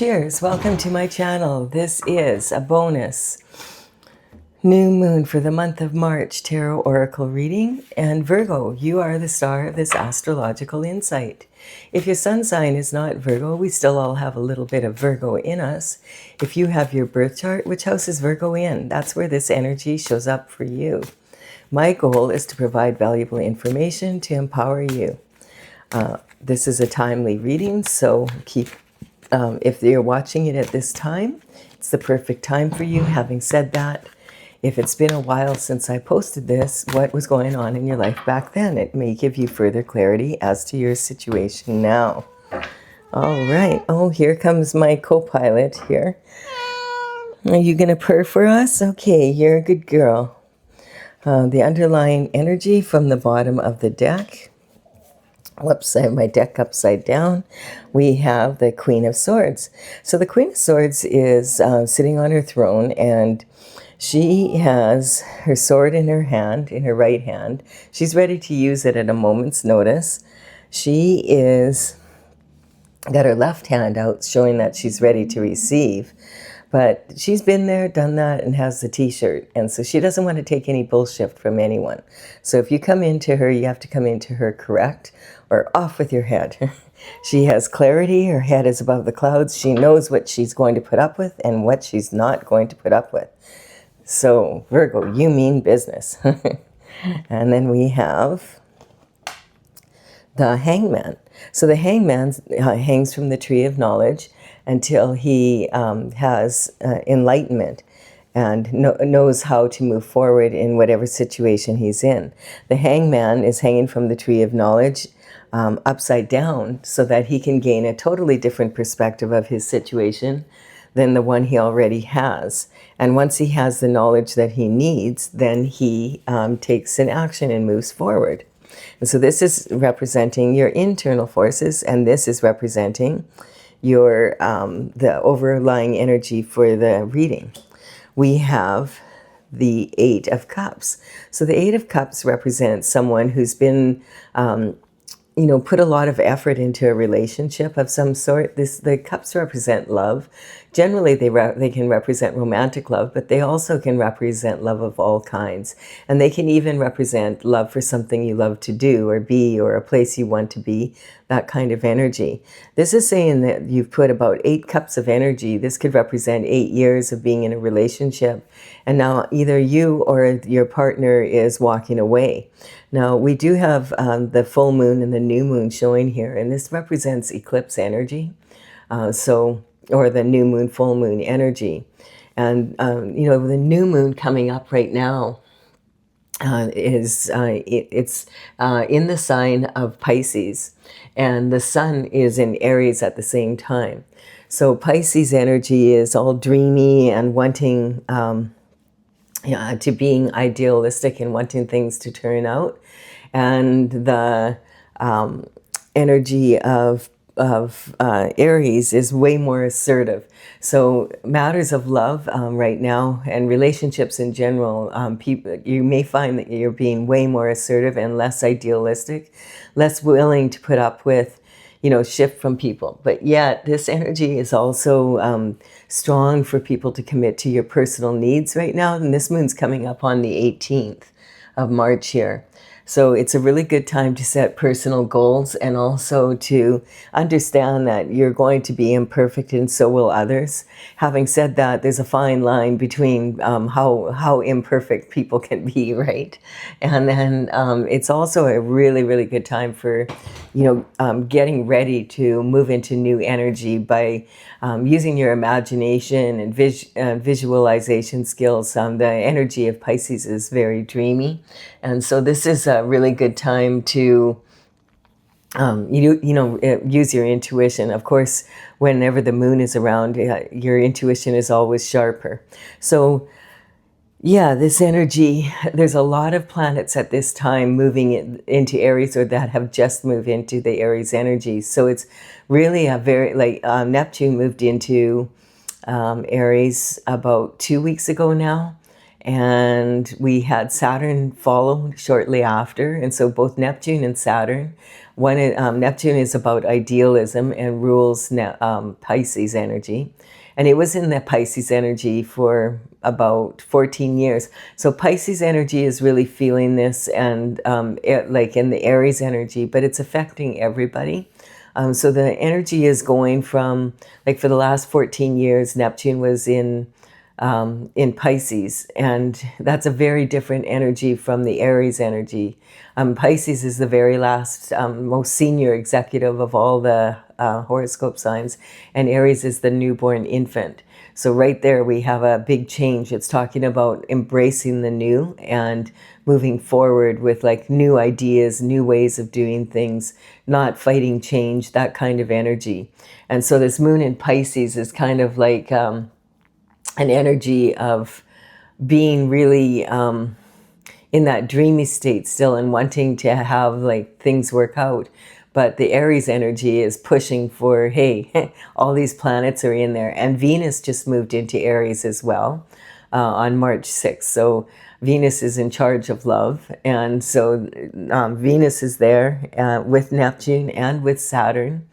Cheers, welcome to my channel. This is a bonus new moon for the month of March tarot oracle reading. And Virgo, you are the star of this astrological insight. If your sun sign is not Virgo, we still all have a little bit of Virgo in us. If you have your birth chart, which house is Virgo in? That's where this energy shows up for you. My goal is to provide valuable information to empower you. This is a timely reading, so if you're watching it at this time, it's the perfect time for you. Having said that, if it's been a while since I posted this, what was going on in your life back then? It may give you further clarity as to your situation now. All right. Oh, here comes my co-pilot here. Are you going to purr for us? Okay, you're a good girl. The underlying energy from the bottom of the deck. Whoops, I have my deck upside down. We have the Queen of Swords. So the Queen of Swords is sitting on her throne, and she has her sword in her hand, in her right hand. She's ready to use it at a moment's notice. She is got her left hand out, showing that she's ready to receive. But she's been there, done that, and has the t-shirt. And so she doesn't want to take any bullshit from anyone. So if you come into her, you have to come into her correct or off with your head. She has clarity. Her head is above the clouds. She knows what she's going to put up with and what she's not going to put up with. So Virgo, you mean business. And then we have the Hangman. So the Hangman hangs from the tree of knowledge until he has enlightenment and knows how to move forward in whatever situation he's in. The Hangman is hanging from the tree of knowledge upside down so that he can gain a totally different perspective of his situation than the one he already has. And once he has the knowledge that he needs, then he takes an action and moves forward. And so this is representing your internal forces, and this is representing your the overlying energy for the reading. We have the Eight of Cups. So the Eight of Cups represents someone who's been put a lot of effort into a relationship of some sort. The cups represent love. Generally, they can represent romantic love, but they also can represent love of all kinds. And they can even represent love for something you love to do or be, or a place you want to be, that kind of energy. This is saying that you've put about 8 cups of energy. This could represent 8 years of being in a relationship. And now either you or your partner is walking away. Now, we do have the full moon and the new moon showing here, and this represents eclipse energy. Or the new moon, full moon energy. And, the new moon coming up right now it's in the sign of Pisces, and the sun is in Aries at the same time. So Pisces energy is all dreamy and wanting to being idealistic and wanting things to turn out. And the energy of Aries is way more assertive. So matters of love right now and relationships in general, you may find that you're being way more assertive and less idealistic, less willing to put up with, shift from people. But yet this energy is also strong for people to commit to your personal needs right now. And this moon's coming up on the 18th of March here. So it's a really good time to set personal goals and also to understand that you're going to be imperfect and so will others. Having said that, there's a fine line between how imperfect people can be, right? And then it's also a really, really good time for, getting ready to move into new energy by using your imagination and visualization skills. The energy of Pisces is very dreamy. And so this is a really good time to, use your intuition. Of course, whenever the moon is around, your intuition is always sharper. So, yeah, this energy, there's a lot of planets at this time moving into Aries or that have just moved into the Aries energy. So it's really a very, Neptune moved into Aries about 2 weeks ago now. and we had Saturn follow shortly after. And so both Neptune and Saturn, Neptune is about idealism and rules Pisces energy. And it was in the Pisces energy for about 14 years. So Pisces energy is really feeling this, and like in the Aries energy, but it's affecting everybody. So the energy is going from, like, for the last 14 years, Neptune was in Pisces, and that's a very different energy from the Aries energy. Pisces is the very last, most senior executive of all the horoscope signs, and Aries is the newborn infant. So right there we have a big change. It's talking about embracing the new and moving forward with like new ideas, new ways of doing things, not fighting change, that kind of energy. And so this moon in Pisces is kind of like an energy of being really in that dreamy state still and wanting to have like things work out. But the Aries energy is pushing for, hey, all these planets are in there. And Venus just moved into Aries as well on March 6th. So Venus is in charge of love. And so Venus is there with Neptune and with Saturn.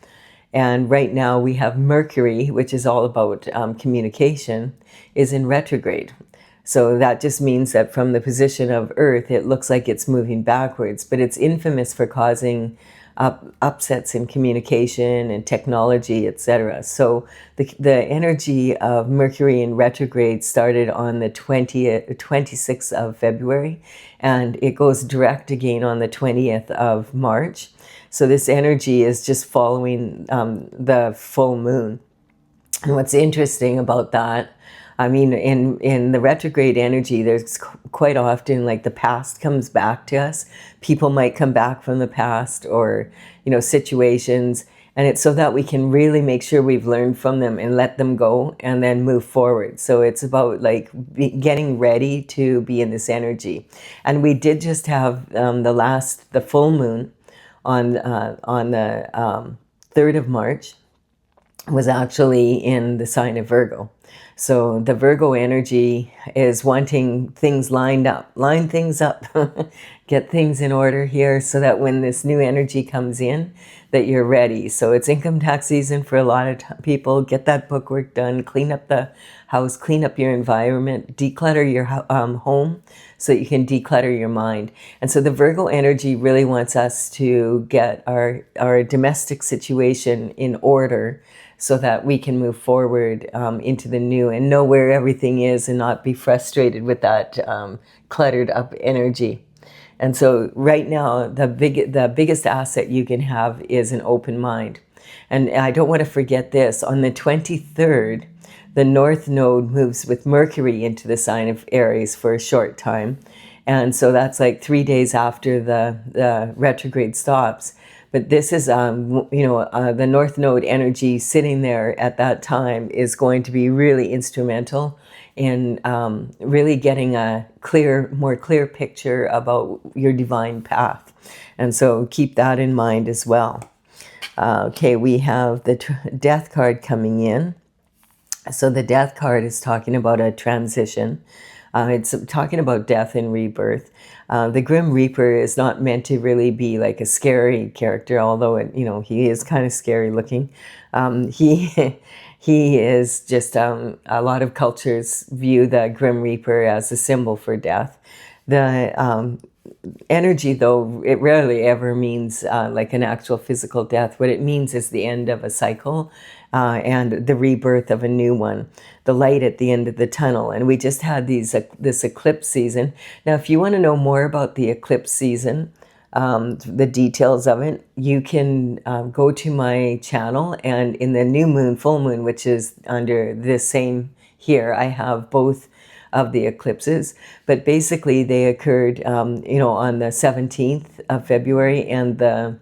And right now we have Mercury, which is all about communication, is in retrograde. So that just means that from the position of Earth, it looks like it's moving backwards, but it's infamous for causing upsets in communication and technology, etc. So the energy of Mercury in retrograde started on the 26th of February, and it goes direct again on the 20th of March. So this energy is just following the full moon. And what's interesting about that, I mean, in the retrograde energy, there's quite often like the past comes back to us. People might come back from the past, or, you know, situations. And it's so that we can really make sure we've learned from them and let them go and then move forward. So it's about like getting ready to be in this energy. And we did just have the full moon on the 3rd of March was actually in the sign of Virgo. So the Virgo energy is wanting things lined up, line things up, get things in order here so that when this new energy comes in, that you're ready. So it's income tax season for a lot of people. Get that bookwork done, clean up the house, clean up your environment, declutter your home so that you can declutter your mind. And so the Virgo energy really wants us to get our domestic situation in order so that we can move forward into the new and know where everything is and not be frustrated with that cluttered up energy. And so right now, the biggest asset you can have is an open mind. And I don't want to forget this. On the 23rd, the North Node moves with Mercury into the sign of Aries for a short time. And so that's like 3 days after the retrograde stops. But this is, the North Node energy sitting there at that time is going to be really instrumental in really getting a more clear picture about your divine path. And so keep that in mind as well. Okay, we have the Death card coming in. So the Death card is talking about a transition. It's talking about death and rebirth. The Grim Reaper is not meant to really be like a scary character, although he is kind of scary looking. He is just a lot of cultures view the Grim Reaper as a symbol for death. The energy, though, it rarely ever means like an actual physical death. What it means is the end of a cycle and the rebirth of a new one, the light at the end of the tunnel. And we just had this eclipse season. Now, if you want to know more about the eclipse season, the details of it, you can go to my channel, and in the new moon, full moon, which is under this same here, I have both of the eclipses, but basically they occurred, on the 17th of February and the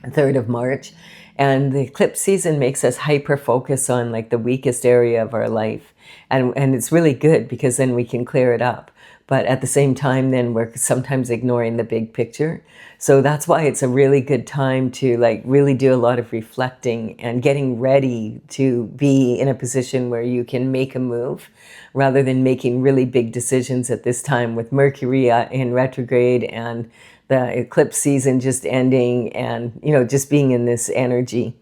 3rd of March. And the eclipse season makes us hyper focus on like the weakest area of our life. And it's really good because then we can clear it up. But at the same time, then we're sometimes ignoring the big picture. So that's why it's a really good time to like really do a lot of reflecting and getting ready to be in a position where you can make a move rather than making really big decisions at this time with Mercury in retrograde and the eclipse season just ending and, you know, just being in this energy.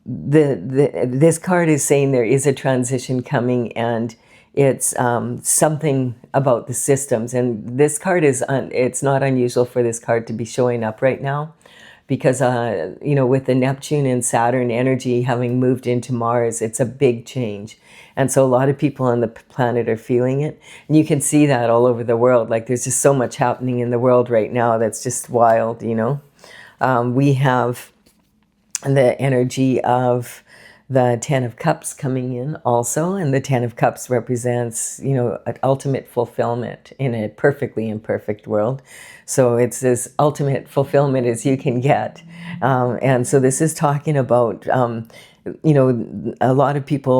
This card is saying there is a transition coming, and it's something about the systems. And this card is, it's not unusual for this card to be showing up right now because, you know, with the Neptune and Saturn energy having moved into Mars, it's a big change. And so a lot of people on the planet are feeling it. And you can see that all over the world. Like there's just so much happening in the world right now that's just wild, you know. We have the energy of the Ten of Cups coming in also, and the Ten of Cups represents, you know, an ultimate fulfillment in a perfectly imperfect world. So it's as ultimate fulfillment as you can get. And so this is talking about, you know,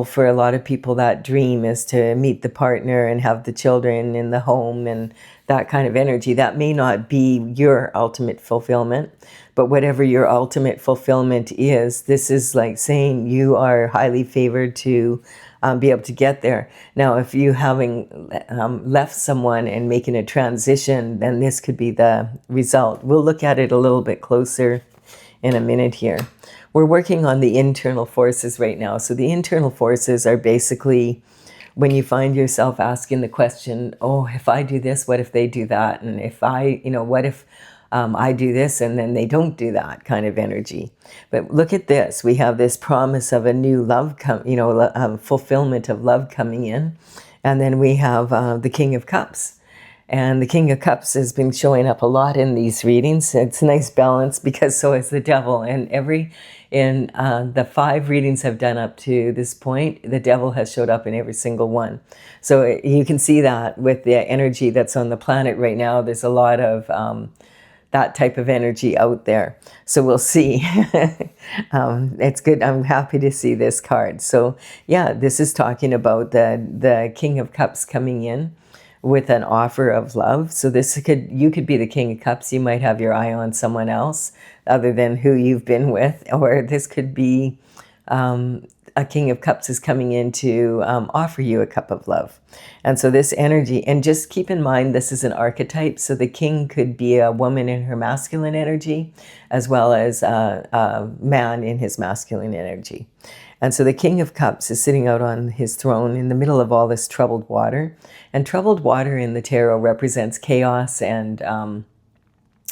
for a lot of people, that dream is to meet the partner and have the children in the home and that kind of energy. That may not be your ultimate fulfillment, but whatever your ultimate fulfillment is, this is like saying you are highly favored to be able to get there. Now, if you having left someone and making a transition, then this could be the result. We'll look at it a little bit closer in a minute here. We're working on the internal forces right now. So the internal forces are basically when you find yourself asking the question, oh, if I do this, what if they do that? And if I, you know, what if I do this and then they don't do that kind of energy. But look at this. We have this promise of a new love, fulfillment of love coming in. And then we have the King of Cups. And the King of Cups has been showing up a lot in these readings. It's a nice balance because so is the Devil. And the 5 readings I've done up to this point, the Devil has showed up in every single one. So you can see that with the energy that's on the planet right now, there's a lot of that type of energy out there. So we'll see. It's good. I'm happy to see this card. So yeah, this is talking about the King of Cups coming in with an offer of love. So you could be the King of Cups. You might have your eye on someone else other than who you've been with, or this could be a King of Cups is coming in to offer you a cup of love. And so this energy, and just keep in mind, this is an archetype. So the king could be a woman in her masculine energy, as well as a man in his masculine energy. And so the King of Cups is sitting out on his throne in the middle of all this troubled water. And troubled water in the tarot represents chaos and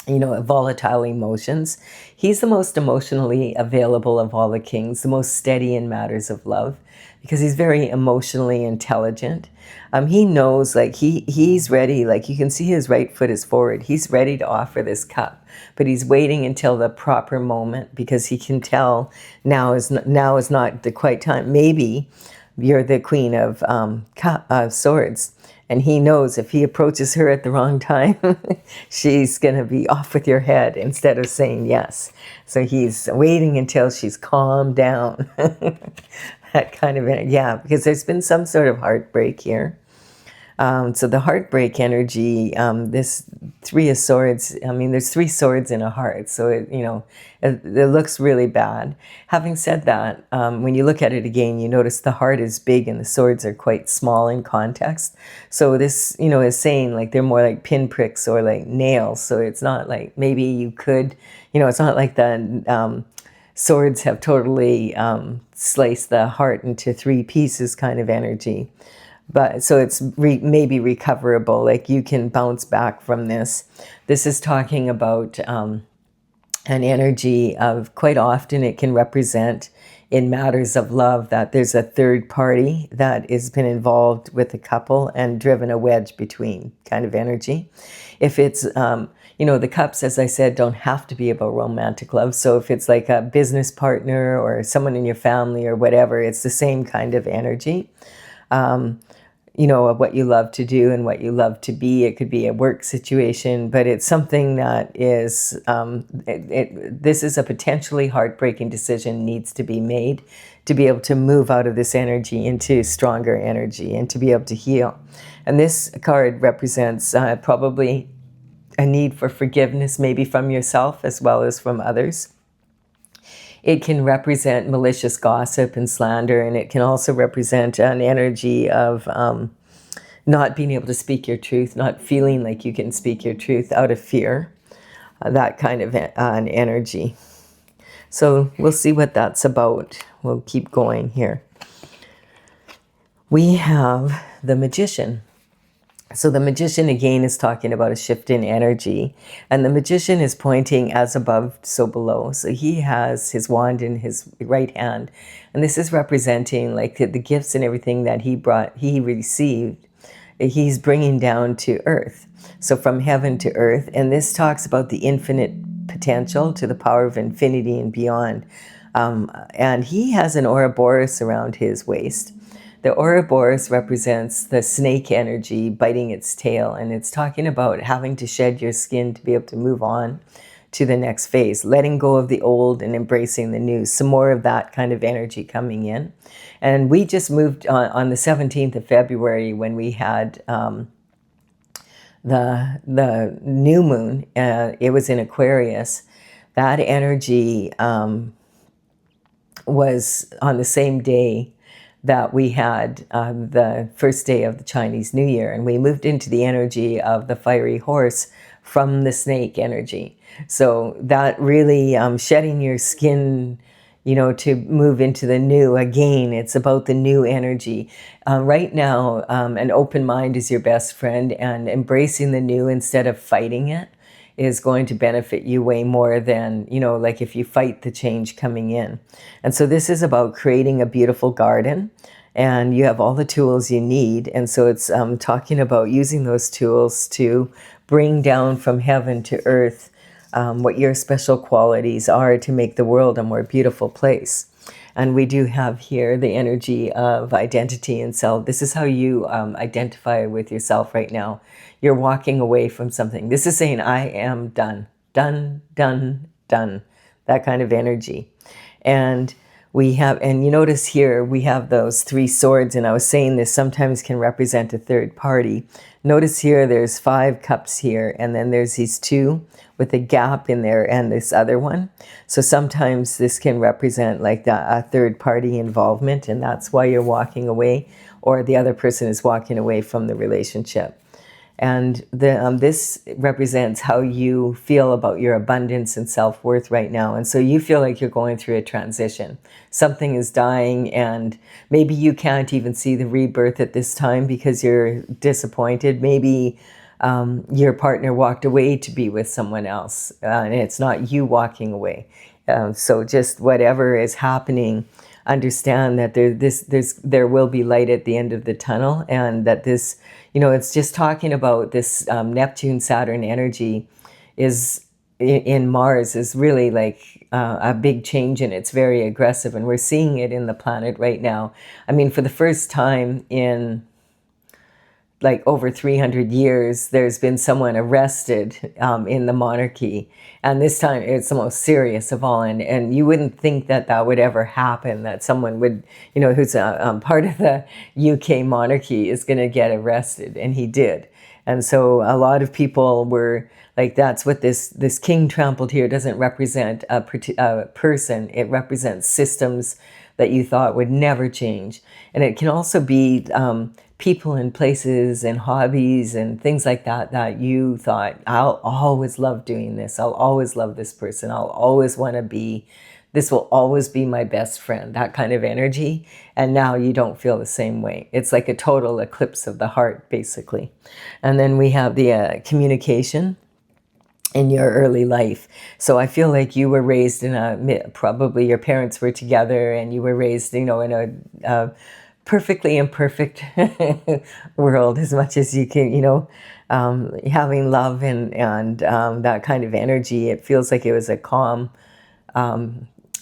you know, volatile emotions. He's the most emotionally available of all the kings, the most steady in matters of love, because he's very emotionally intelligent. He knows, like, he's ready. Like, you can see his right foot is forward. He's ready to offer this cup, but he's waiting until the proper moment because he can tell now is not the quite time. Maybe you're the Queen of Swords. And he knows if he approaches her at the wrong time, she's going to be off with your head instead of saying yes. So he's waiting until she's calmed down. That kind of, yeah, because there's been some sort of heartbreak here. So the heartbreak energy, this 3 of Swords, I mean, there's 3 swords in a heart. So, it looks really bad. Having said that, when you look at it again, you notice the heart is big and the swords are quite small in context. So this, is saying like they're more like pinpricks or like nails. So it's not like maybe you could, it's not like the swords have totally sliced the heart into 3 pieces kind of energy. But so it's maybe recoverable, like you can bounce back from this. This is talking about an energy of, quite often it can represent in matters of love that there's a third party that has been involved with a couple and driven a wedge between kind of energy. If it's, the cups, as I said, don't have to be about romantic love. So if it's like a business partner or someone in your family or whatever, it's the same kind of energy. you know, of what you love to do and what you love to be. It could be a work situation, but it's something that is, this is a potentially heartbreaking decision needs to be made to be able to move out of this energy into stronger energy and to be able to heal. And this card represents probably a need for forgiveness, maybe from yourself as well as from others. It can represent malicious gossip and slander, and it can also represent an energy of not being able to speak your truth, not feeling like you can speak your truth out of fear, that kind of an energy. So we'll see what that's about. We'll keep going here. We have the Magician. So the Magician again is talking about a shift in energy, and the Magician is pointing as above, so below. So he has his wand in his right hand, and this is representing like the gifts and everything that he received, he's bringing down to earth. So from heaven to earth, and this talks about the infinite potential to the power of infinity and beyond. And he has an Ouroboros around his waist. The Ouroboros represents the snake energy biting its tail, and it's talking about having to shed your skin to be able to move on to the next phase, letting go of the old and embracing the new. Some more of that kind of energy coming in. And we just moved on the 17th of February when we had the new moon. It was in Aquarius. That energy was on the same day that we had the first day of the Chinese New Year, and we moved into the energy of the fiery horse from the snake energy. So that really shedding your skin, you know, to move into the new. Again, it's about the new energy. Right now, an open mind is your best friend, and embracing the new instead of fighting it is going to benefit you way more than, you know, like if you fight the change coming in. And so this is about creating a beautiful garden, and you have all the tools you need. And so it's talking about using those tools to bring down from heaven to earth what your special qualities are to make the world a more beautiful place. And we do have here the energy of identity and self. This is how you identify with yourself right now. You're walking away from something. This is saying, I am done, done, done, done. That kind of energy. And we have, and you notice here, we have those three swords. And I was saying this sometimes can represent a third party. Notice here, there's 5 cups here. And then there's these 2 with a gap in there and this other one. So sometimes this can represent like a third party involvement, and that's why you're walking away, or the other person is walking away from the relationship. And this represents how you feel about your abundance and self-worth right now. And so you feel like you're going through a transition. Something is dying, and maybe you can't even see the rebirth at this time because you're disappointed. Maybe your partner walked away to be with someone else, and it's not you walking away. So just whatever is happening, understand that there will be light at the end of the tunnel, and that this, you know, it's just talking about this Neptune Saturn energy is in Mars is really like a big change, and it's very aggressive, and we're seeing it in the planet right now. I mean, for the first time in like over 300 years, there's been someone arrested in the monarchy. And this time it's the most serious of all. And you wouldn't think that that would ever happen, that someone would, you know, who's a part of the UK monarchy is going to get arrested. And he did. And so a lot of people were like, that's what this king trampled here doesn't represent a person. It represents systems that you thought would never change. And it can also be people and places and hobbies and things like that that you thought, I'll always love doing this. I'll always love this person. I'll always want to be, this will always be my best friend, that kind of energy. And now you don't feel the same way. It's like a total eclipse of the heart, basically. And then we have the communication in your early life. So I feel like you were raised in probably your parents were together, and you were raised, you know, in a perfectly imperfect world, as much as you can, you know, having love and that kind of energy. It feels like it was a calm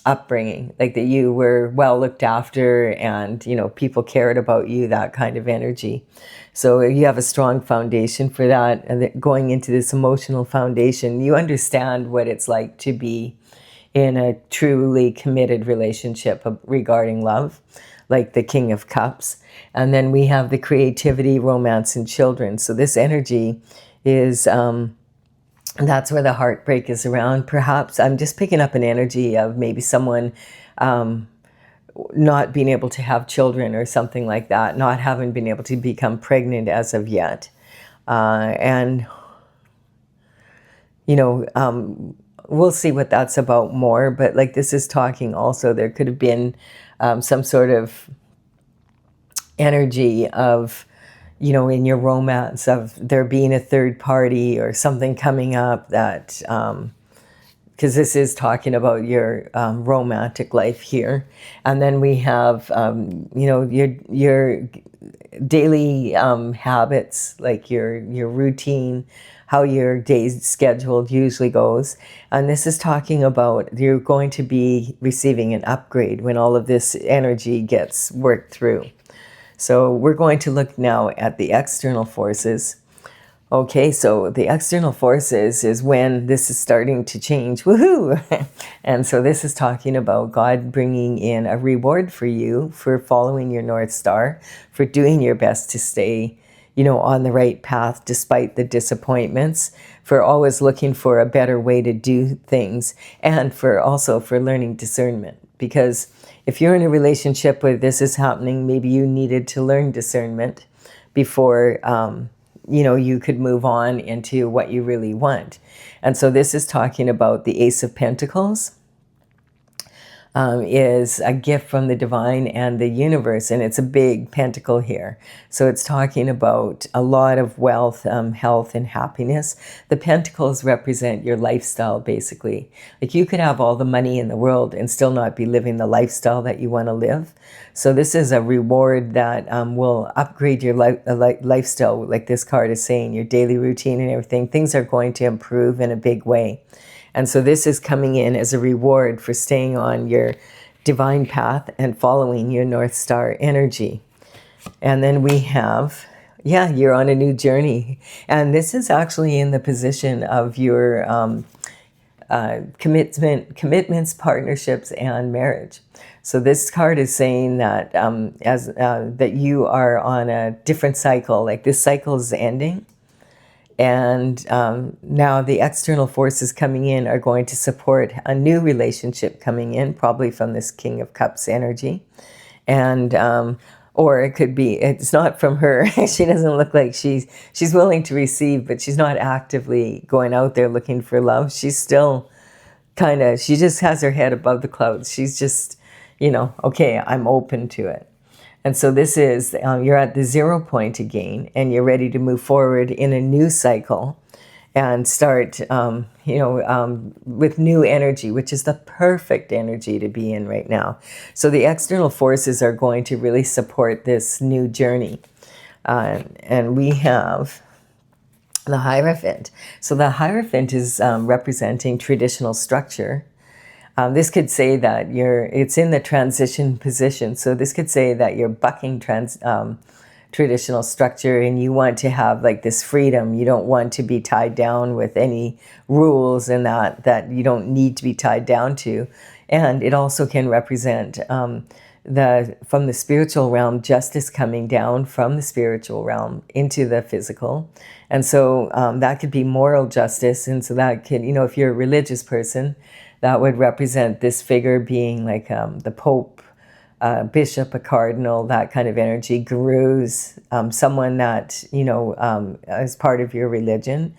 upbringing, like that you were well looked after and, you know, people cared about you, that kind of energy. So you have a strong foundation for that, and that going into this emotional foundation, you understand what it's like to be in a truly committed relationship regarding love, like the King of Cups. And then we have the creativity, romance, and children. So this energy is, that's where the heartbreak is around. Perhaps I'm just picking up an energy of maybe someone not being able to have children or something like that, not having been able to become pregnant as of yet. And, you know, we'll see what that's about more. But like this is talking also, there could have been some sort of energy of, you know, in your romance of there being a third party or something coming up that, because this is talking about your romantic life here. And then we have, you know, your daily habits, like your routine, how your day's scheduled usually goes. And this is talking about you're going to be receiving an upgrade when all of this energy gets worked through. So we're going to look now at the external forces. Okay, so the external forces is when this is starting to change. Woohoo! And so this is talking about God bringing in a reward for you for following your North Star, for doing your best to stay, you know, on the right path despite the disappointments, for always looking for a better way to do things, and for also for learning discernment. Because if you're in a relationship where this is happening, maybe you needed to learn discernment before, you know, you could move on into what you really want. And so this is talking about the Ace of Pentacles. Is a gift from the divine and the universe, and it's a big pentacle here. So it's talking about a lot of wealth, health, and happiness. The pentacles represent your lifestyle, basically. Like you could have all the money in the world and still not be living the lifestyle that you want to live. So this is a reward that will upgrade your lifestyle, like this card is saying, your daily routine and everything. Things are going to improve in a big way. And so this is coming in as a reward for staying on your divine path and following your North Star energy. And then we have, yeah, you're on a new journey. And this is actually in the position of your commitments, partnerships, and marriage. So this card is saying that that you are on a different cycle, like this cycle is ending. And now the external forces coming in are going to support a new relationship coming in, probably from this King of Cups energy. And, or it could be, it's not from her. She doesn't look like she's willing to receive, but she's not actively going out there looking for love. She's still kind of, she just has her head above the clouds. She's just, you know, okay, I'm open to it. And so this is, you're at the 0 point again, and you're ready to move forward in a new cycle and start, you know, with new energy, which is the perfect energy to be in right now. So the external forces are going to really support this new journey. And we have the Hierophant. So the Hierophant is representing traditional structure. This could say that it's in the transition position. So this could say that you're bucking traditional structure and you want to have like this freedom. You don't want to be tied down with any rules and that you don't need to be tied down to. And it also can represent from the spiritual realm, justice coming down from the spiritual realm into the physical. And so that could be moral justice. And so that could, you know, if you're a religious person, that would represent this figure being like the Pope, bishop, a cardinal, that kind of energy, gurus, someone that, you know, is part of your religion.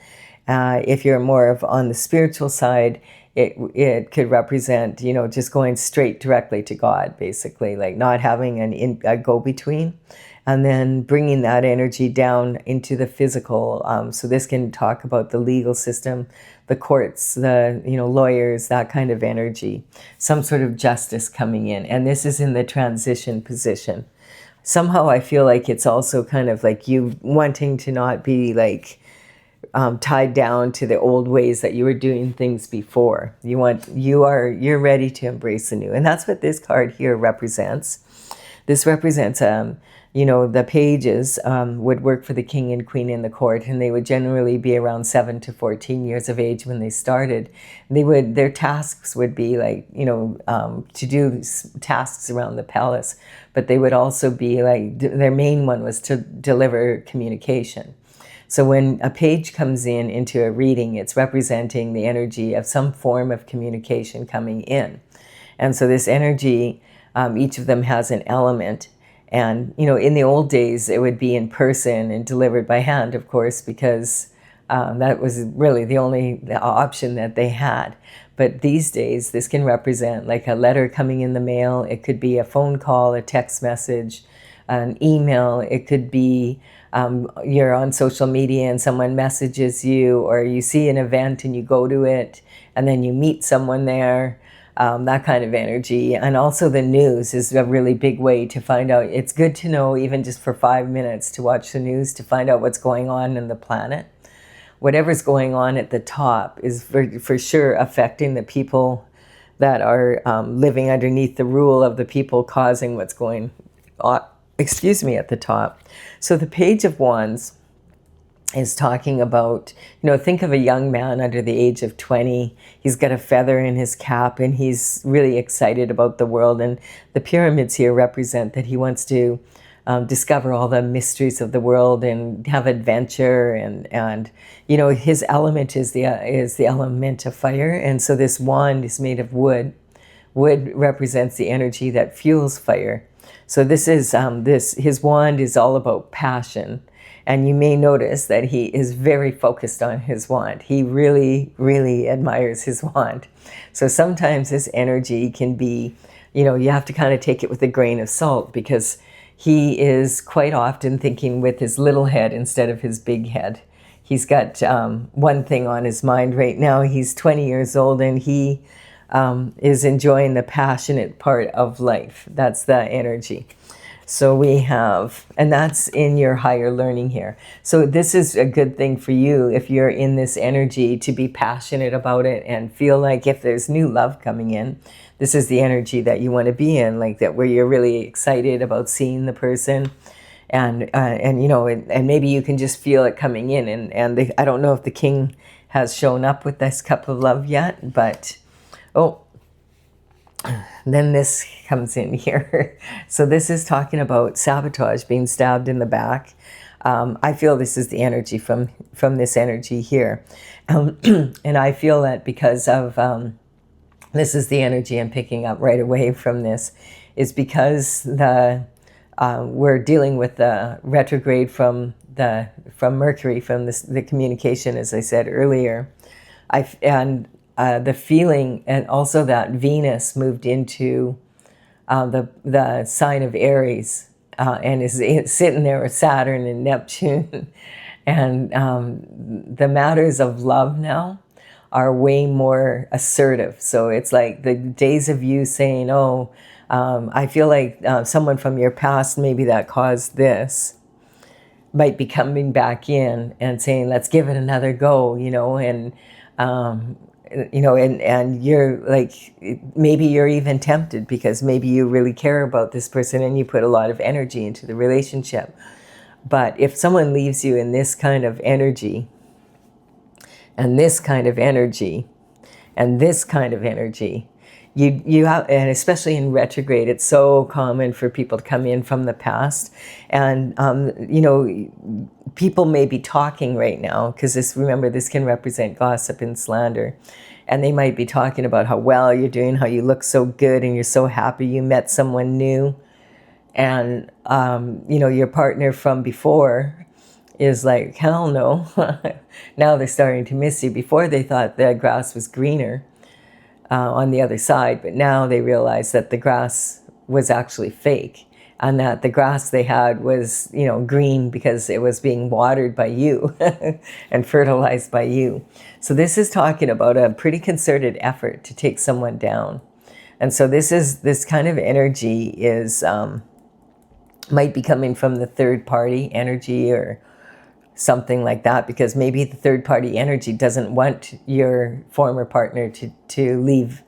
If you're more of on the spiritual side, it could represent, you know, just going straight directly to God, basically, like not having a go-between. And then bringing that energy down into the physical. So this can talk about the legal system, the courts, the, you know, lawyers, that kind of energy, some sort of justice coming in. And this is in the transition position. Somehow I feel like it's also kind of like you wanting to not be like tied down to the old ways that you were doing things before. You're ready to embrace the new. And that's what this card here represents. This represents, the pages would work for the king and queen in the court, and they would generally be around 7 to 14 years of age when they started. Their tasks would be like, to do tasks around the palace, but they would also be like, their main one was to deliver communication. So when a page comes into a reading, it's representing the energy of some form of communication coming in. And so this energy, each of them has an element. And, in the old days, it would be in person and delivered by hand, of course, because that was really the only option that they had. But these days, this can represent like a letter coming in the mail. It could be a phone call, a text message, an email. It could be you're on social media and someone messages you, or you see an event and you go to it and then you meet someone there. That kind of energy. And also the news is a really big way to find out. It's good to know, even just for 5 minutes, to watch the news to find out what's going on in the planet. Whatever's going on at the top is for sure affecting the people that are living underneath the rule of the people causing what's going on, at the top. So the Page of Wands is talking about, think of a young man under the age of 20. He's got a feather in his cap and he's really excited about the world. And the pyramids here represent that he wants to discover all the mysteries of the world and have adventure. And his element is the element of fire. And so this wand is made of wood. Wood represents the energy that fuels fire. So this is his wand is all about passion. And you may notice that he is very focused on his wand. He really, really admires his wand. So sometimes this energy can be, you have to kind of take it with a grain of salt, because he is quite often thinking with his little head instead of his big head. He's got one thing on his mind right now. He's 20 years old and he is enjoying the passionate part of life. That's the energy. So we have, and that's in your higher learning here. So this is a good thing for you if you're in this energy, to be passionate about it and feel like if there's new love coming in, this is the energy that you want to be in, like that, where you're really excited about seeing the person. And maybe you can just feel it coming in. And I don't know if the king has shown up with this cup of love yet, but, then this comes in here. So this is talking about sabotage, being stabbed in the back. I feel this is the energy from this energy here. And I feel that because of, this is the energy I'm picking up right away from this, is because we're dealing with the retrograde from Mercury, from the communication, as I said earlier. The feeling, and also that Venus moved into the sign of Aries and is sitting there with Saturn and Neptune. And the matters of love now are way more assertive. So it's like the days of you saying, I feel like someone from your past, maybe that caused this, might be coming back in and saying, let's give it another go, and you're like, maybe you're even tempted because maybe you really care about this person and you put a lot of energy into the relationship. But if someone leaves you in this kind of energy, and this kind of energy, and this kind of energy, you have, and especially in retrograde, it's so common for people to come in from the past. And, people may be talking right now, because remember, this can represent gossip and slander. And they might be talking about how well you're doing, how you look so good, and you're so happy you met someone new. And, your partner from before is like, hell no. Now they're starting to miss you. Before they thought the grass was greener on the other side, but now they realize that the grass was actually fake, and that the grass they had was, green because it was being watered by you and fertilized by you. So this is talking about a pretty concerted effort to take someone down. And so this kind of energy is, might be coming from the third party energy, or something like that, because maybe the third party energy doesn't want your former partner to leave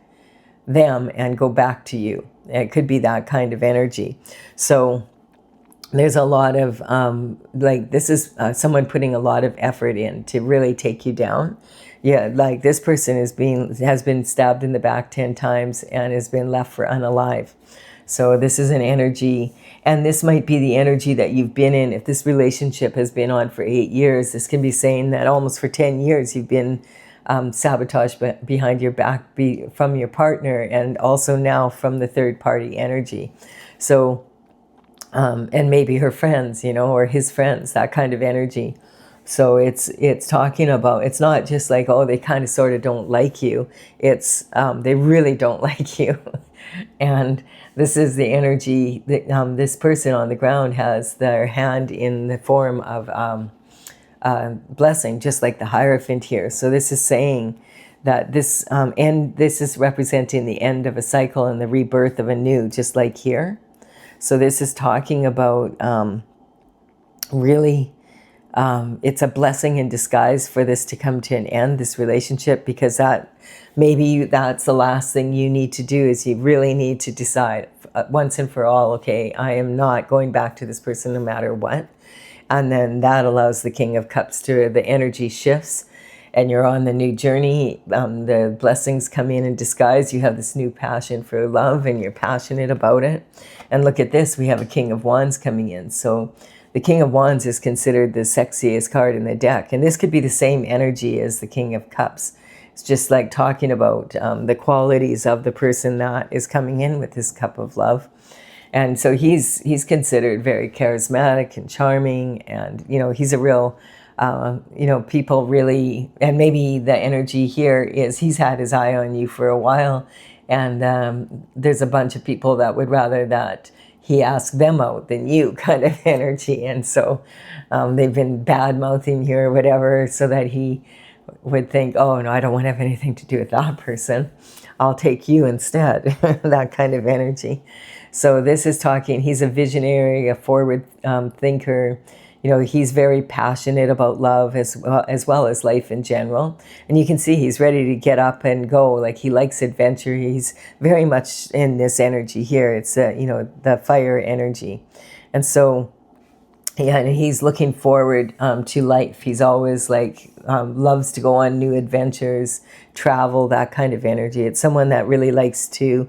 them and go back to you. It could be that kind of energy. So there's a lot of, like, this is someone putting a lot of effort in to really take you down. Yeah, like this person has been stabbed in the back 10 times and has been left for unalive. So this is an energy, and this might be the energy that you've been in. If this relationship has been on for 8 years, this can be saying that almost for 10 years you've been sabotaged behind your back from your partner, and also now from the third party energy. So, and maybe her friends, or his friends, that kind of energy. So it's talking about, it's not just like, oh, they kind of sort of don't like you. It's they really don't like you. And this is the energy that this person on the ground has their hand in the form of blessing, just like the Hierophant here. So this is saying that this this is representing the end of a cycle and the rebirth of a new, just like here. So this is talking about really, it's a blessing in disguise for this to come to an end, this relationship, because that's the last thing you need to do, is you really need to decide once and for all, okay, I am not going back to this person no matter what. And then that allows the King of Cups the energy shifts, and you're on the new journey. The blessings come in disguise. You have this new passion for love, and you're passionate about it. And look at this, we have a King of Wands coming in. So the King of Wands is considered the sexiest card in the deck. And this could be the same energy as the King of Cups. It's just like talking about the qualities of the person that is coming in with this cup of love. And so he's considered very charismatic and charming, and he's a real people really, and maybe the energy here is he's had his eye on you for a while, and there's a bunch of people that would rather that he ask them out than you, kind of energy. And so they've been bad mouthing you or whatever, so that he would think, oh no, I don't want to have anything to do with that person, I'll take you instead. That kind of energy. So this is talking, he's a visionary, a forward thinker. He's very passionate about love as well as life in general. And you can see he's ready to get up and go. Like, he likes adventure. He's very much in this energy here. It's, the fire energy. And so, yeah, and he's looking forward to life. He's always loves to go on new adventures, travel, that kind of energy. It's someone that really likes to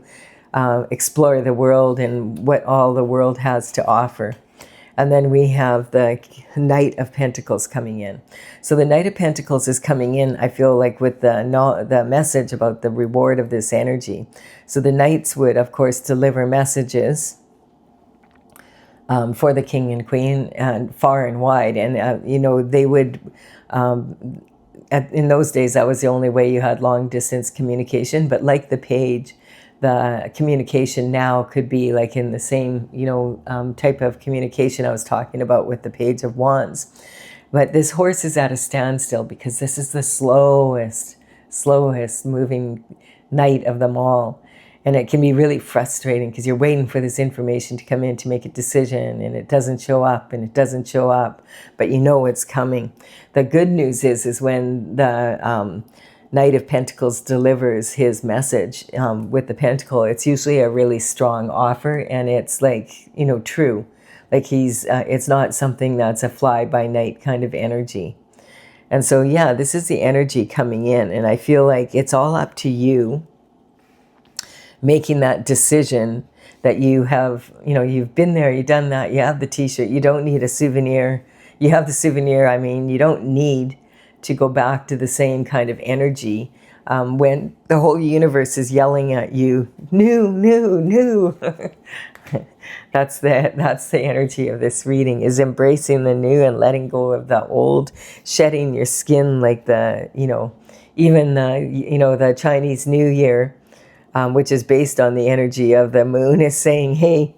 explore the world and what all the world has to offer. And then we have the Knight of Pentacles coming in. So the Knight of Pentacles is coming in, I feel like, with the message about the reward of this energy. So the Knights would, of course, deliver messages for the King and Queen, and far and wide. And, they would, in those days, that was the only way you had long distance communication. But like the Page, the communication now could be like in the same, type of communication I was talking about with the Page of Wands. But this horse is at a standstill because this is the slowest moving knight of them all. And it can be really frustrating because you're waiting for this information to come in to make a decision, and it doesn't show up, and it doesn't show up, but it's coming. The good news is when the Knight of Pentacles delivers his message with the pentacle, it's usually a really strong offer, and it's true. Like it's not something that's a fly-by-night kind of energy. And so, yeah, this is the energy coming in, and I feel like it's all up to you making that decision that you have, you've been there, you've done that, you have the t-shirt, you don't need a souvenir. You have the souvenir, you don't need to go back to the same kind of energy when the whole universe is yelling at you, new. That's the energy of this reading, is embracing the new and letting go of the old, shedding your skin, like even the Chinese New Year, which is based on the energy of the moon, is saying, hey,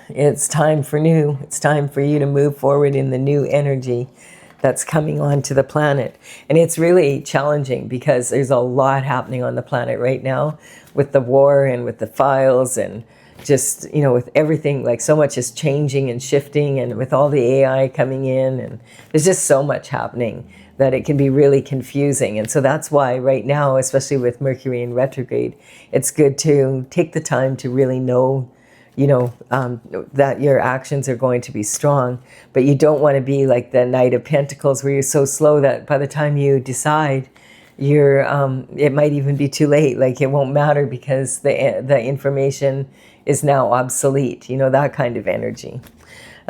it's time for new. It's time for you to move forward in the new energy that's coming onto the planet. And it's really challenging because there's a lot happening on the planet right now with the war and with the files and just, you know, with everything, like so much is changing and shifting, and with all the AI coming in, and there's just so much happening that it can be really confusing. And so that's why right now, especially with Mercury in retrograde, it's good to take the time to really know, you know, that your actions are going to be strong, but you don't want to be like the Knight of Pentacles where you're so slow that by the time you decide, you're, it might even be too late. Like it won't matter because the information is now obsolete, you know, that kind of energy.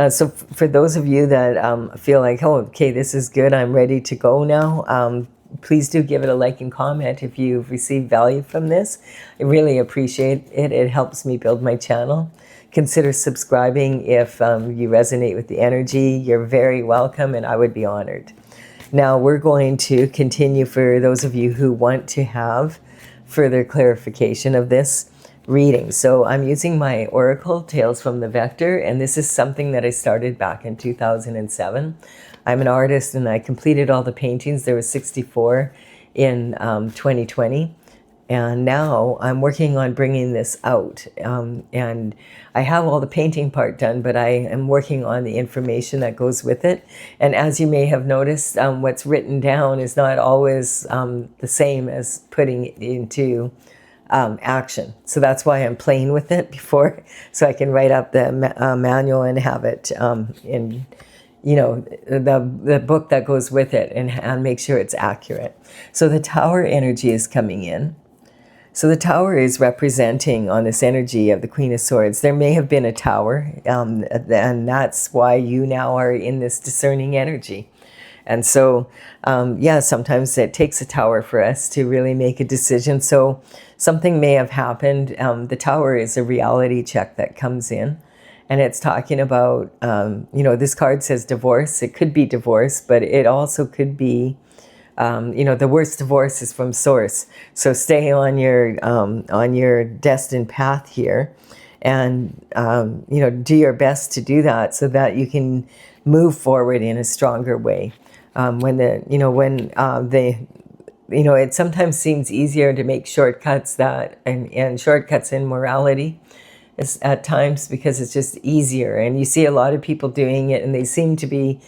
So for those of you that feel like, oh, okay, this is good, I'm ready to go now, please do give it a like and comment if you've received value from this. I really appreciate it. It helps me build my channel. Consider subscribing if you resonate with the energy. You're very welcome, and I would be honored. Now we're going to continue for those of you who want to have further clarification of this reading. So I'm using my Oracle Tales from the Vector, and this is something that I started back in 2007. I'm an artist and I completed all the paintings. There was 64 in 2020. And now I'm working on bringing this out. And I have all the painting part done, but I am working on the information that goes with it. And as you may have noticed, what's written down is not always the same as putting it into action. So that's why I'm playing with it before, so I can write up the manual and have it in, you know, the book that goes with it, and make sure it's accurate. So the Tower energy is coming in. So the Tower is representing on this energy of the Queen of Swords. There may have been a Tower, and that's why you now are in this discerning energy. And so, yeah, sometimes it takes a Tower for us to really make a decision. So something may have happened. The Tower is a reality check that comes in. And it's talking about, you know, this card says divorce. It could be divorce, but it also could be, you know, the worst divorce is from source. So stay on your destined path here, and you know, do your best to do that so that you can move forward in a stronger way. It sometimes seems easier to make shortcuts and shortcuts in morality at times because it's just easier, and you see a lot of people doing it and they seem to be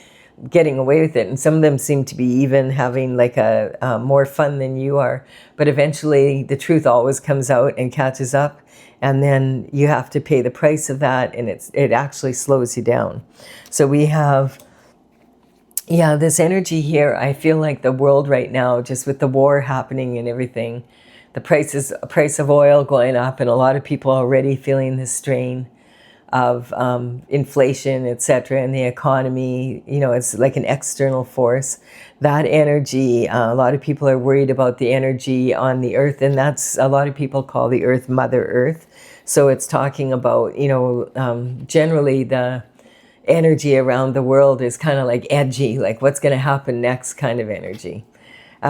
getting away with it, and some of them seem to be even having like a more fun than you are, but eventually the truth always comes out and catches up, and then you have to pay the price of that, and it actually slows you down. So we have, yeah, this energy here. I feel like the world right now, just with the war happening and everything, the price of oil going up, and a lot of people already feeling the strain of inflation, etc., and the economy. You know, it's like an external force. That energy, a lot of people are worried about the energy on the earth, and that's, a lot of people call the earth Mother Earth. So it's talking about, you know, generally the energy around the world is kind of like edgy, like what's going to happen next kind of energy.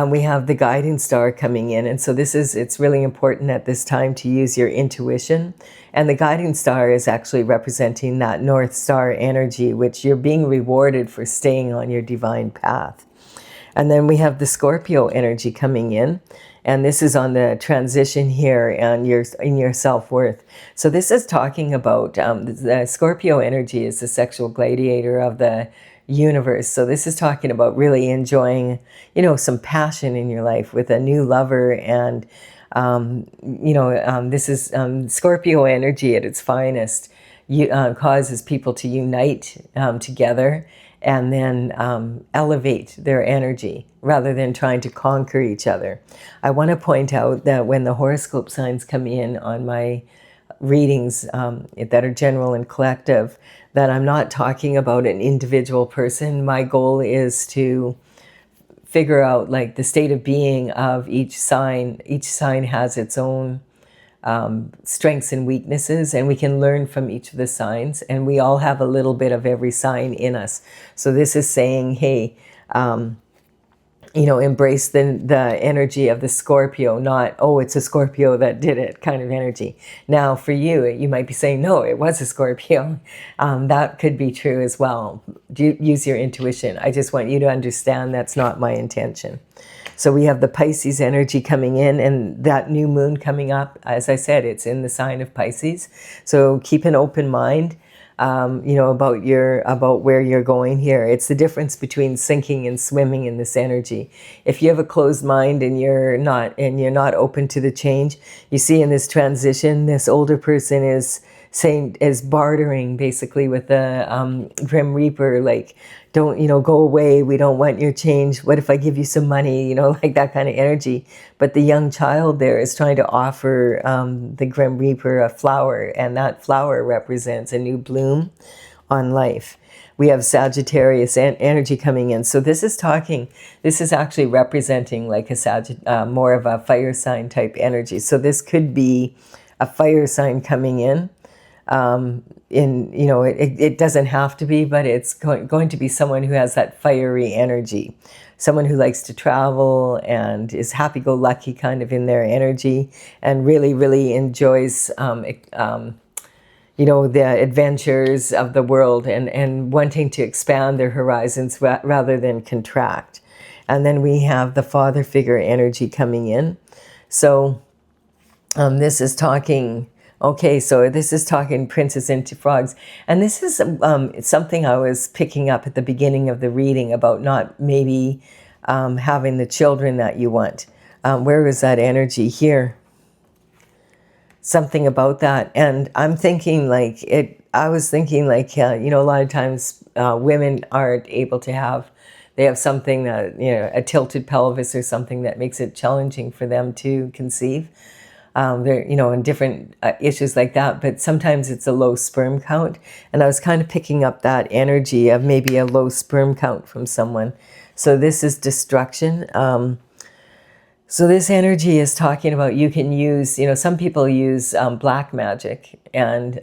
We have the guiding star coming in, and so it's really important at this time to use your intuition. And the guiding star is actually representing that North Star energy, which you're being rewarded for staying on your divine path. And then we have the Scorpio energy coming in, and this is on the transition here and in your self-worth. So this is talking about the Scorpio energy is the sexual gladiator of the universe. So this is talking about really enjoying, you know, some passion in your life with a new lover, and this is Scorpio energy at its finest. Causes people to unite together, and then elevate their energy rather than trying to conquer each other. I want to point out that when the horoscope signs come in on my readings that are general and collective, that I'm not talking about an individual person. My goal is to figure out like the state of being of each sign. Each sign has its own strengths and weaknesses, and we can learn from each of the signs, and we all have a little bit of every sign in us. So this is saying, hey, embrace the energy of the Scorpio, not, oh, it's a Scorpio that did it kind of energy. Now for you, you might be saying, no, it was a Scorpio. That could be true as well. Use your intuition. I just want you to understand that's not my intention. So we have the Pisces energy coming in, and that new moon coming up. As I said, it's in the sign of Pisces. So keep an open mind, about where you're going here. It's the difference between sinking and swimming in this energy. If you have a closed mind and you're not open to the change, you see in this transition, this older person is bartering basically with the Grim Reaper, like, don't, go away, we don't want your change, what if I give you some money, like that kind of energy. But the young child there is trying to offer the Grim Reaper a flower, and that flower represents a new bloom on life. We have Sagittarius energy coming in. So this is actually representing like a more of a fire sign type energy. So this could be a fire sign coming in. It doesn't have to be, but it's going to be someone who has that fiery energy, someone who likes to travel and is happy-go-lucky kind of in their energy, and really, really enjoys, the adventures of the world, and wanting to expand their horizons rather than contract. And then we have the father figure energy coming in. So this is talking... Okay, so this is talking Princess into Frogs. And this is something I was picking up at the beginning of the reading about not maybe having the children that you want. Where is that energy here? Something about that. And I'm thinking I was thinking a lot of times women aren't able to have, they have something that, a tilted pelvis or something that makes it challenging for them to conceive. And different issues like that, but sometimes it's a low sperm count. And I was kind of picking up that energy of maybe a low sperm count from someone. So this is destruction. So this energy is talking about, you can use, some people use black magic, and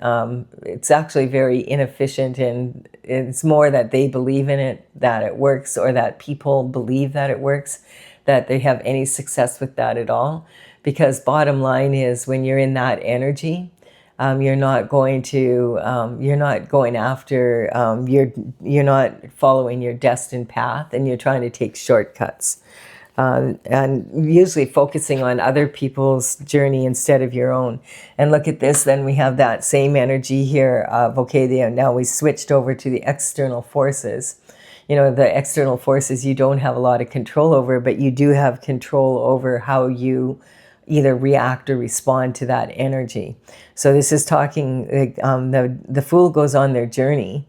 it's actually very inefficient, and it's more that they believe in it, that it works, or that people believe that it works, that they have any success with that at all. Because bottom line is, when you're in that energy, you're not going after, you're not following your destined path, and you're trying to take shortcuts. And usually focusing on other people's journey instead of your own. And look at this, then we have that same energy here of, now we switched over to the external forces. The external forces you don't have a lot of control over, but you do have control over how you either react or respond to that energy. So this is talking, the Fool goes on their journey,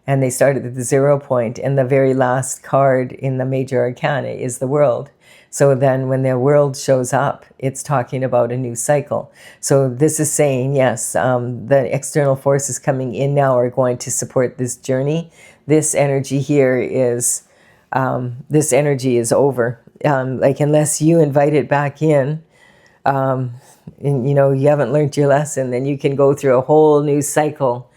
and they started at the 0 point, and the very last card in the major arcana is the World. So then when the World shows up, it's talking about a new cycle. So this is saying, yes, the external forces coming in now are going to support this journey. This energy here is, this energy is over. Unless you invite it back in, and you haven't learned your lesson, then you can go through a whole new cycle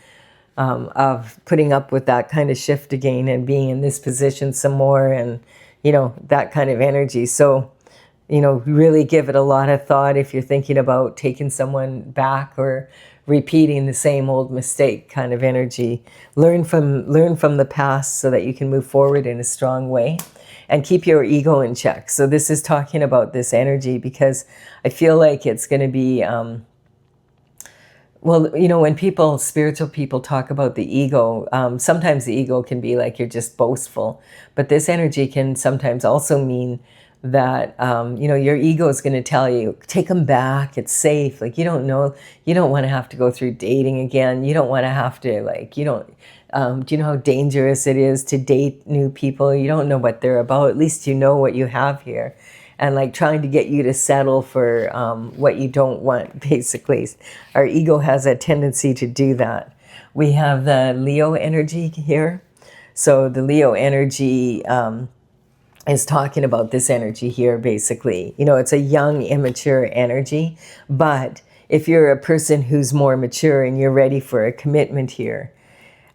of putting up with that kind of shift again, and being in this position some more, and that kind of energy. So really give it a lot of thought if you're thinking about taking someone back or repeating the same old mistake kind of energy. Learn from the past so that you can move forward in a strong way. And keep your ego in check. So this is talking about this energy, because I feel like it's going to be, when spiritual people talk about the ego, sometimes the ego can be like you're just boastful. But this energy can sometimes also mean that, your ego is going to tell you, take them back, it's safe. Like, you don't want to have to go through dating again. You don't want to have to, do you know how dangerous it is to date new people? You don't know what they're about. At least you know what you have here. And trying to get you to settle for what you don't want, basically. Our ego has a tendency to do that. We have the Leo energy here. So the Leo energy is talking about this energy here, basically. It's a young, immature energy. But if you're a person who's more mature and you're ready for a commitment here,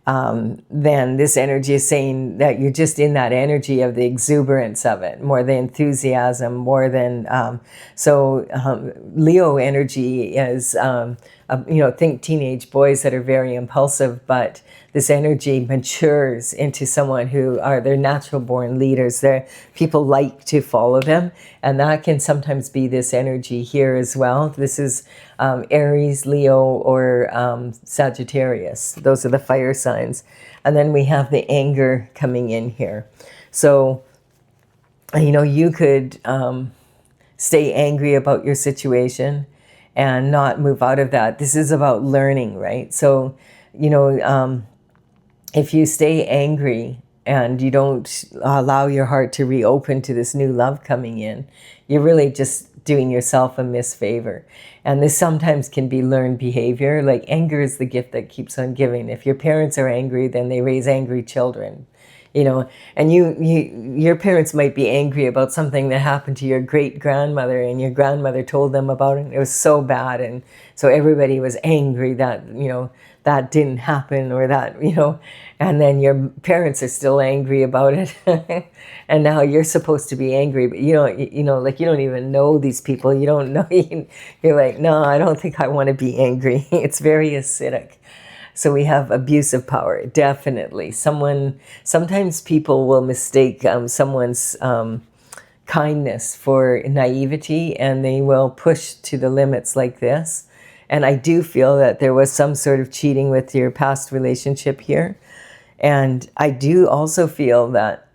then this energy is saying that you're just in that energy of the exuberance of it, more the enthusiasm, more than, Leo energy is think teenage boys that are very impulsive, but this energy matures into someone who are their natural born leaders. People like to follow them, and that can sometimes be this energy here as well. This is Aries, Leo, or Sagittarius. Those are the fire signs. And then we have the anger coming in here. So, you could stay angry about your situation and not move out of that. This is about learning, right? So, if you stay angry and you don't allow your heart to reopen to this new love coming in, you're really just doing yourself a misfavor. And this sometimes can be learned behavior. Like, anger is the gift that keeps on giving. If your parents are angry, then they raise angry children. And your parents might be angry about something that happened to your great-grandmother, and your grandmother told them about it. It was so bad, and so everybody was angry that, that didn't happen, or that, and then your parents are still angry about it. And now you're supposed to be angry, but you don't even know these people. You don't know. You're like, no, I don't think I want to be angry. It's very acidic. So we have abuse of power, definitely. Sometimes people will mistake someone's kindness for naivety, and they will push to the limits like this. And I do feel that there was some sort of cheating with your past relationship here. And I do also feel that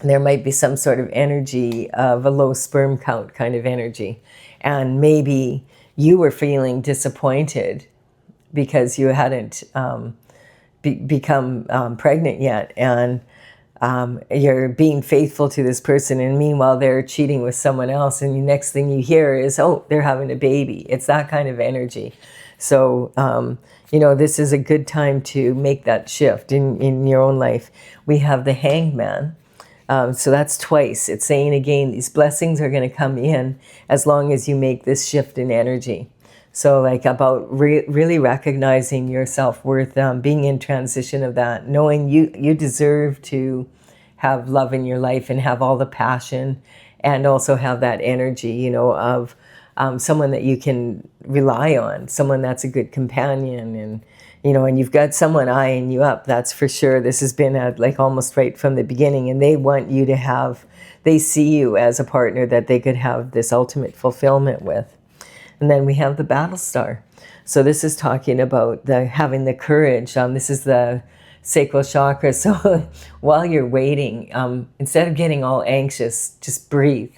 there might be some sort of energy of a low sperm count kind of energy. And maybe you were feeling disappointed because you hadn't become pregnant yet, and you're being faithful to this person, and meanwhile they're cheating with someone else, and the next thing you hear is, oh, they're having a baby. It's that kind of energy. So, this is a good time to make that shift in your own life. We have the Hanged Man. So that's twice. It's saying again, these blessings are going to come in as long as you make this shift in energy. So like about really recognizing your self-worth, being in transition of that, knowing you deserve to have love in your life and have all the passion, and also have that energy, of someone that you can rely on, someone that's a good companion, and and you've got someone eyeing you up, that's for sure. This has been like almost right from the beginning, and they want you to they see you as a partner that they could have this ultimate fulfillment with. And then we have the battle star. So this is talking about having the courage. This is the sacral chakra. So while you're waiting, instead of getting all anxious, just breathe.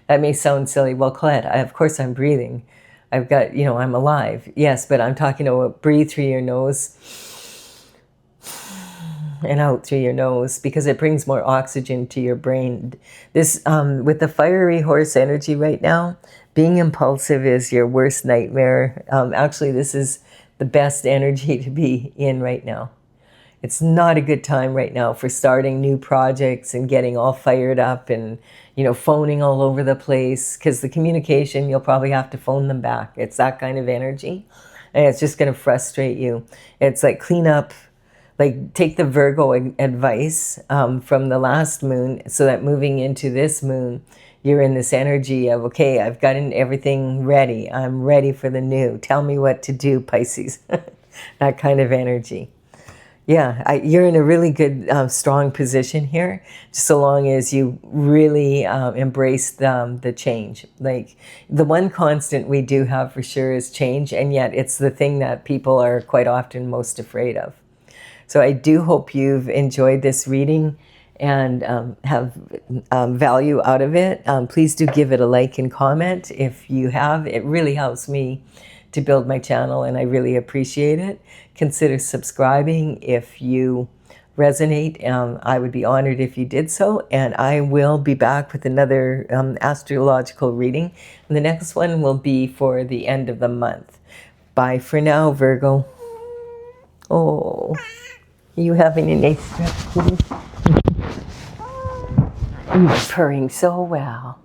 That may sound silly. Well, Colette, of course I'm breathing. I've got, I'm alive. Yes, but I'm talking about breathe through your nose and out through your nose, because it brings more oxygen to your brain. This, with the fiery horse energy right now, being impulsive is your worst nightmare. Actually, this is the best energy to be in right now. It's not a good time right now for starting new projects and getting all fired up and, phoning all over the place, because the communication, you'll probably have to phone them back. It's that kind of energy, and it's just going to frustrate you. It's like clean up, like take the Virgo advice from the last moon, so that moving into this moon, you're in this energy of, okay, I've gotten everything ready. I'm ready for the new. Tell me what to do, Pisces. That kind of energy. Yeah, you're in a really good, strong position here, just so long as you really embrace the change. Like, the one constant we do have for sure is change, and yet it's the thing that people are quite often most afraid of. So I do hope you've enjoyed this reading and have value out of it. Please do give it a like and comment if you have. It really helps me to build my channel, and I really appreciate it. Consider subscribing if you resonate. I would be honored if you did so, and I will be back with another astrological reading. And the next one will be for the end of the month. Bye for now, Virgo. Oh, are you having a nice stretch, kitty? You're purring so well.